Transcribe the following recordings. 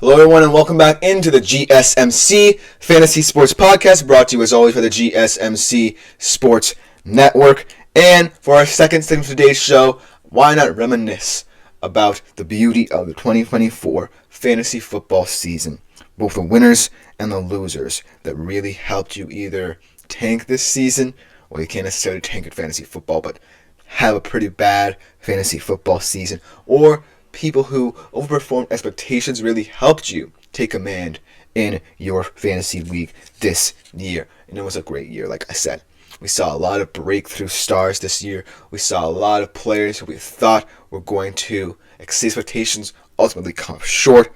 Hello everyone and welcome back into the GSMC Fantasy Sports Podcast, brought to you as always by the GSMC Sports Network. And for our second segment of today's show, why not reminisce about the beauty of the 2024 fantasy football season, both the winners and the losers that really helped you either tank this season, or you can't necessarily tank at fantasy football, but have a pretty bad fantasy football season, or people who overperformed expectations really helped you take command in your fantasy league this year. And it was a great year, like I said. We saw a lot of breakthrough stars this year. We saw a lot of players who we thought were going to exceed expectations, ultimately come up short.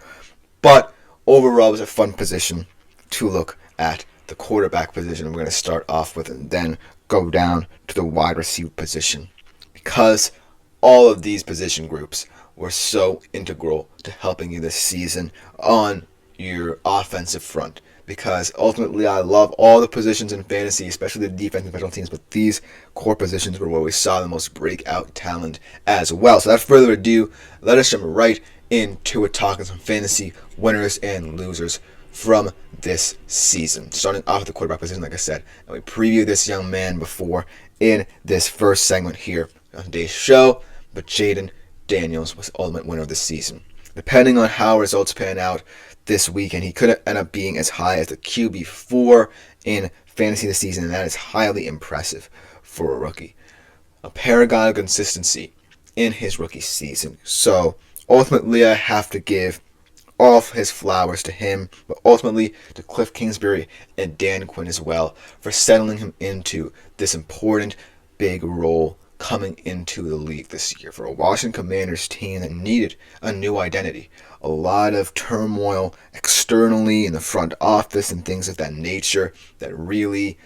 But overall, it was a fun position to look at the quarterback position. We're going to start off with and then go down to the wide receiver position, because all of these position groups were so integral to helping you this season on your offensive front. Because ultimately, I love all the positions in fantasy, especially the defense and special teams, but these core positions were where we saw the most breakout talent as well. So without further ado, let us jump right into it, talking some fantasy winners and losers from this season. Starting off with the quarterback position, like I said, and we previewed this young man before in this first segment here on today's show, but Jaden Daniels was the ultimate winner of the season. Depending on how results pan out this weekend, he could end up being as high as the QB4 in fantasy this season, and that is highly impressive for a rookie. A paragon of consistency in his rookie season. So ultimately, I have to give all of his flowers to him, but ultimately to Cliff Kingsbury and Dan Quinn as well for settling him into this important big role coming into the league this year for a Washington Commanders team that needed a new identity. A lot of turmoil externally in the front office and things of that nature that really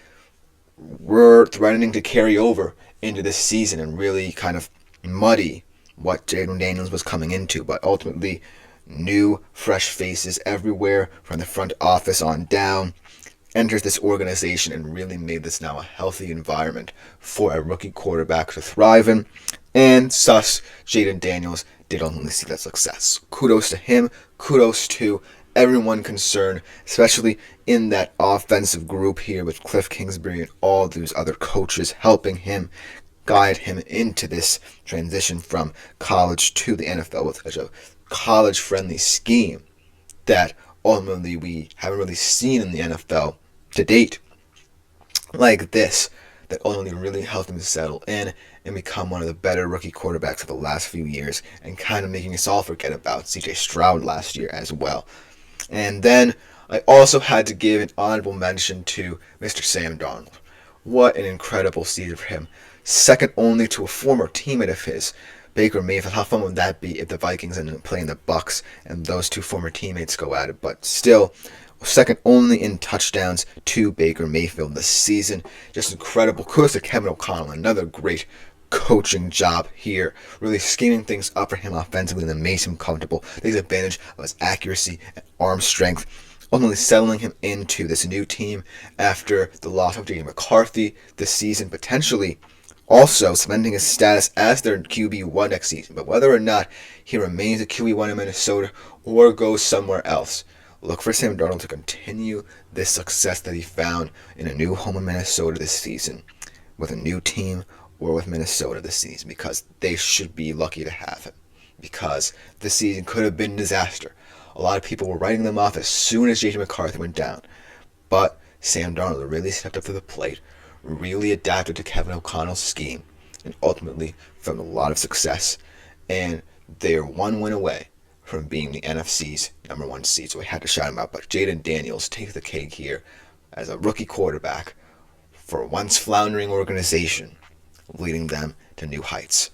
were threatening to carry over into this season and really kind of muddy what Jaden Daniels was coming into. But ultimately, new, fresh faces everywhere from the front office on down enters this organization and really made this now a healthy environment for a rookie quarterback to thrive in. And thus, Jaden Daniels did ultimately see that success. Kudos to him. Kudos to everyone concerned, especially in that offensive group here with Cliff Kingsbury and all those other coaches helping him, guide him into this transition from college to the NFL with such a college-friendly scheme that ultimately we haven't really seen in the NFL to date like this, that ultimately really helped him to settle in and become one of the better rookie quarterbacks of the last few years, and kind of making us all forget about CJ Stroud last year as well. And then I also had to give an honorable mention to Mr. Sam Darnold. What an incredible season for him. Second only to a former teammate of his, Baker Mayfield. How fun would that be if the Vikings ended up playing the Bucs and those two former teammates go at it? But still, second only in touchdowns to Baker Mayfield this season. Just incredible. Kudos to Kevin O'Connell. Another great coaching job here. Really scheming things up for him offensively and makes him comfortable. Takes advantage of his accuracy and arm strength. Ultimately settling him into this new team after the loss of J.J. McCarthy this season. Potentially also cementing his status as their QB1 next season. But whether or not he remains a QB1 in Minnesota or goes somewhere else, look for Sam Darnold to continue this success that he found in a new home in Minnesota this season, with a new team or with Minnesota this season, because they should be lucky to have him. Because this season could have been a disaster. A lot of people were writing them off as soon as J.J. McCarthy went down. But Sam Darnold really stepped up to the plate, really adapted to Kevin O'Connell's scheme, and ultimately found a lot of success. And they are one win away from being the NFC's number one seed. So we had to shout him out. But Jaden Daniels takes the cake here as a rookie quarterback for a once floundering organization, leading them to new heights.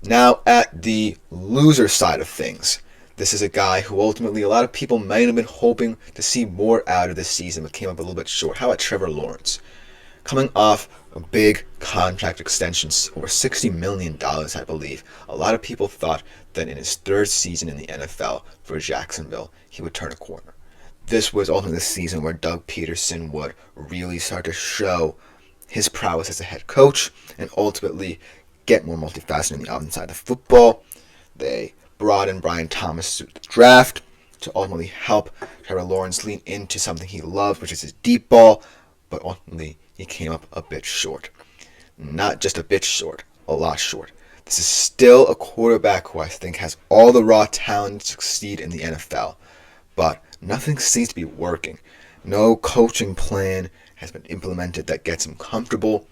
Now at the loser side of things, this is a guy who ultimately a lot of people might have been hoping to see more out of this season, but came up a little bit short. How about Trevor Lawrence? Coming off a big contract extension, over $60 million, I believe. A lot of people thought that in his third season in the NFL for Jacksonville, he would turn a corner. This was ultimately the season where Doug Peterson would really start to show his prowess as a head coach and ultimately get more multifaceted in the offensive side of the football. They brought in Brian Thomas through the draft, to ultimately help Trevor Lawrence lean into something he loves, which is his deep ball, but ultimately he came up a bit short. Not just a bit short, a lot short. This is still a quarterback who I think has all the raw talent to succeed in the NFL, but nothing seems to be working. No coaching plan has been implemented that gets him comfortable.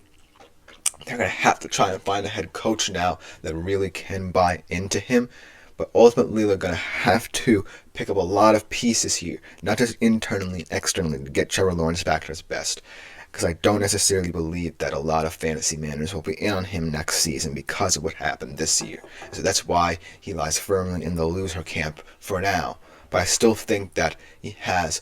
They're going to have to try and find a head coach now that really can buy into him. But ultimately, they're going to have to pick up a lot of pieces here, not just internally and externally, to get Trevor Lawrence back to his best. Because I don't necessarily believe that a lot of fantasy managers will be in on him next season because of what happened this year. So that's why he lies firmly in the loser camp for now. But I still think that he has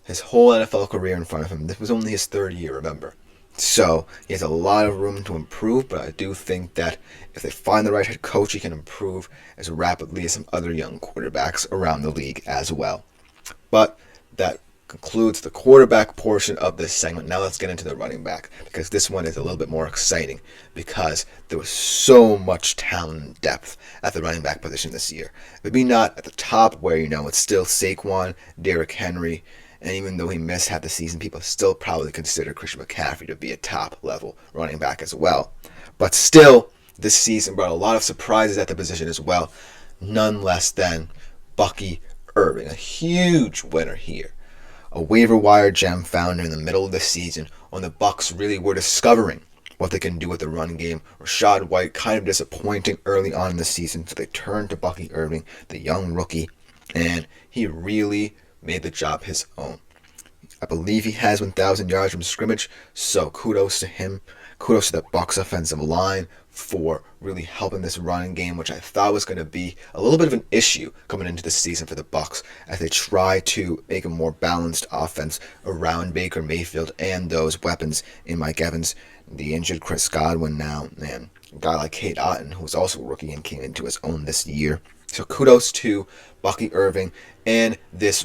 his whole NFL career in front of him. This was only his third year, remember. So he has a lot of room to improve, but I do think that if they find the right head coach, he can improve as rapidly as some other young quarterbacks around the league as well. But that concludes the quarterback portion of this segment. Now let's get into the running back, because this one is a little bit more exciting because there was so much talent and depth at the running back position this year. Maybe not at the top where, it's still Saquon, Derrick Henry, and even though he missed half the season, people still probably consider Christian McCaffrey to be a top-level running back as well. But still, this season brought a lot of surprises at the position as well. None less than Bucky Irving, a huge winner here. A waiver wire gem found in the middle of the season when the Bucs really were discovering what they can do with the run game. Rachaad White kind of disappointing early on in the season, so they turned to Bucky Irving, the young rookie, and he really made the job his own. I believe he has 1,000 yards from scrimmage, so kudos to him. Kudos to the Bucs offensive line for really helping this running game, which I thought was going to be a little bit of an issue coming into the season for the Bucs as they try to make a more balanced offense around Baker Mayfield and those weapons in Mike Evans, the injured Chris Godwin now, and a guy like Cade Otton, who was also a rookie and came into his own this year. So kudos to Bucky Irving and this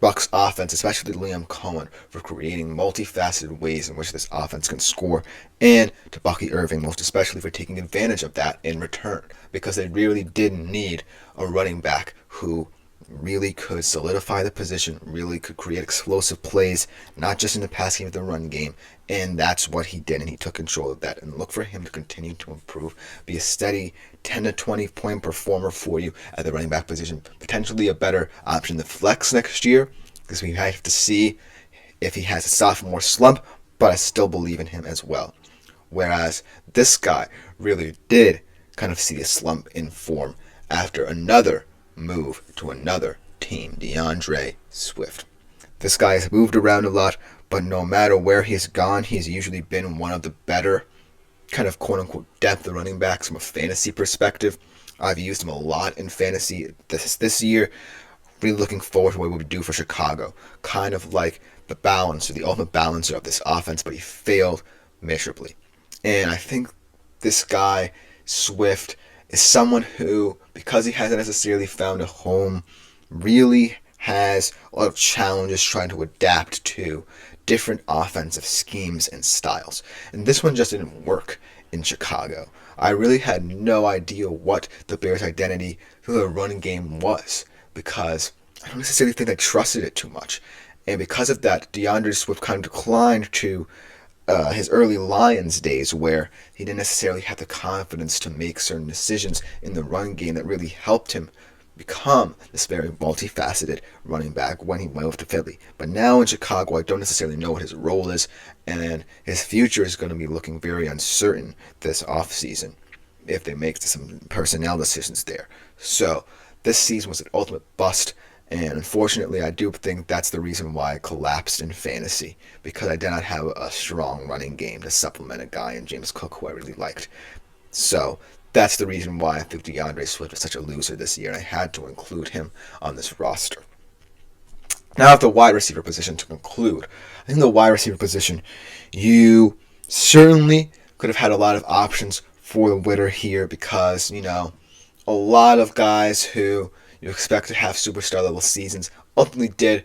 Bucs offense, especially Liam Cohen, for creating multifaceted ways in which this offense can score, and to Bucky Irving most especially for taking advantage of that in return, because they really didn't need a running back who really could solidify the position, really could create explosive plays, not just in the pass game but the run game, and that's what he did, and he took control of that. And look for him to continue to improve, be a steady 10 to 20 point performer for you at the running back position, potentially a better option than flex next year, because we have to see if he has a sophomore slump, but I still believe in him as well. Whereas this guy really did kind of see a slump in form after another move to another team, DeAndre Swift. This guy has moved around a lot, but no matter where he's gone, he's usually been one of the better kind of quote-unquote depth of running backs from a fantasy perspective. I've used him a lot in fantasy this year. Really looking forward to what he would do for Chicago. Kind of like the balancer, the ultimate balancer of this offense, but he failed miserably. And I think this guy, Swift, is someone who, because he hasn't necessarily found a home, really has a lot of challenges trying to adapt to different offensive schemes and styles. And this one just didn't work in Chicago. I really had no idea what the Bears' identity through the running game was, because I don't necessarily think they trusted it too much. And because of that, DeAndre Swift kind of declined to his early Lions days, where he didn't necessarily have the confidence to make certain decisions in the run game that really helped him become this very multifaceted running back when he went over to Philly. But now in Chicago, I don't necessarily know what his role is, and his future is going to be looking very uncertain this offseason if they make some personnel decisions there. So this season was an ultimate bust, and unfortunately, I do think that's the reason why I collapsed in fantasy, because I did not have a strong running game to supplement a guy in James Cook who I really liked. So that's the reason why I think DeAndre Swift is such a loser this year, and I had to include him on this roster. Now at the wide receiver position to conclude. I think the wide receiver position, you certainly could have had a lot of options for the winner here, because, a lot of guys who you expect to have superstar level seasons ultimately did,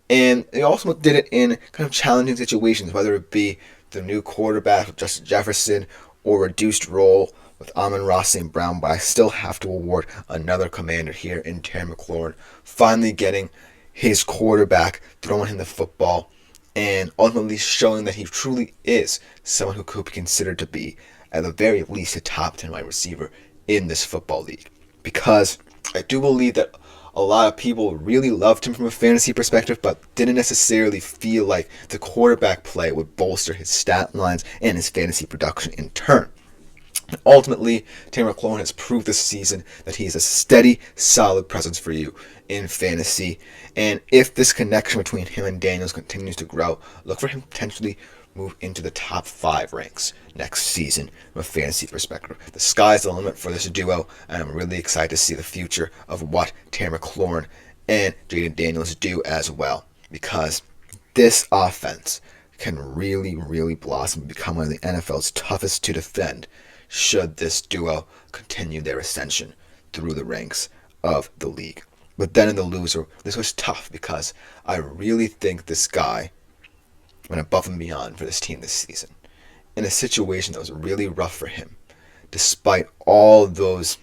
and they also did it in kind of challenging situations, whether it be the new quarterback Justin Jefferson or reduced role with Amon-Ra St. Brown, but I still have to award another commander here in Terry McLaurin, finally getting his quarterback, throwing him the football, and ultimately showing that he truly is someone who could be considered to be, at the very least, a top 10 wide receiver in this football league. Because I do believe that a lot of people really loved him from a fantasy perspective, but didn't necessarily feel like the quarterback play would bolster his stat lines and his fantasy production in turn. And ultimately, Terry McLaurin has proved this season that he is a steady, solid presence for you in fantasy. And if this connection between him and Daniels continues to grow, look for him to potentially move into the top 5 ranks next season from a fantasy perspective. The sky's the limit for this duo, and I'm really excited to see the future of what Terry McLaurin and Jaden Daniels do as well, because this offense can really, really blossom and become one of the NFL's toughest to defend should this duo continue their ascension through the ranks of the league. But then in the loser, this was tough because I really think this guy went above and beyond for this team this season in a situation that was really rough for him, despite all those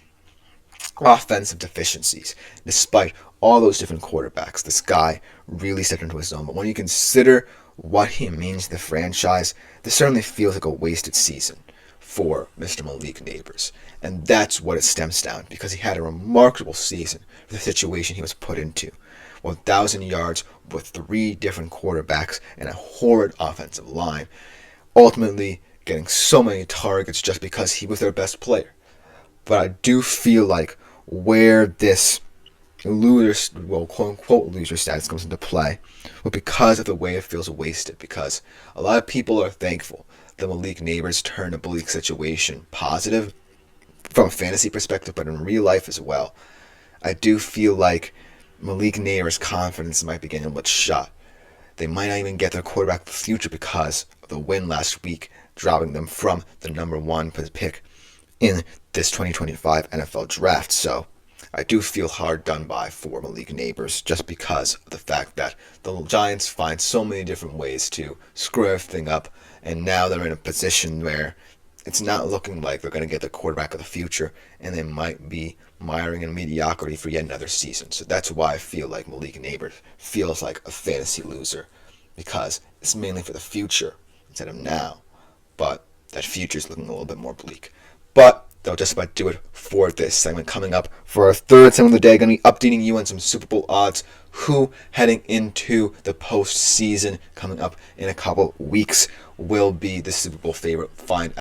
offensive deficiencies, despite all those different quarterbacks. This guy really stepped into his own. But when you consider what he means to the franchise, this certainly feels like a wasted season for Mr. Malik Nabers. And that's what it stems down, because he had a remarkable season for the situation he was put into. 1,000 yards with 3 different quarterbacks and a horrid offensive line, ultimately getting so many targets just because he was their best player. But I do feel like where this loser, well, quote-unquote loser status comes into play, but because of the way it feels wasted, because a lot of people are thankful that Malik Nabers turned a bleak situation positive from a fantasy perspective, but in real life as well. I do feel like Malik Nabers' confidence might be getting a little shot. They might not even get their quarterback of the future because of the win last week, dropping them from the number 1 pick in this 2025 NFL draft. So I do feel hard done by for Malik Nabers, just because of the fact that the Giants find so many different ways to screw everything up, and now they're in a position where it's not looking like they're going to get the quarterback of the future, and they might be miring in mediocrity for yet another season. So that's why I feel like Malik Nabers feels like a fantasy loser, because it's mainly for the future instead of now. But that future is looking a little bit more bleak. But that'll just about do it for this segment. Coming up for our third segment of the day, going to be updating you on some Super Bowl odds, who heading into the postseason coming up in a couple weeks will be the Super Bowl favorite. Find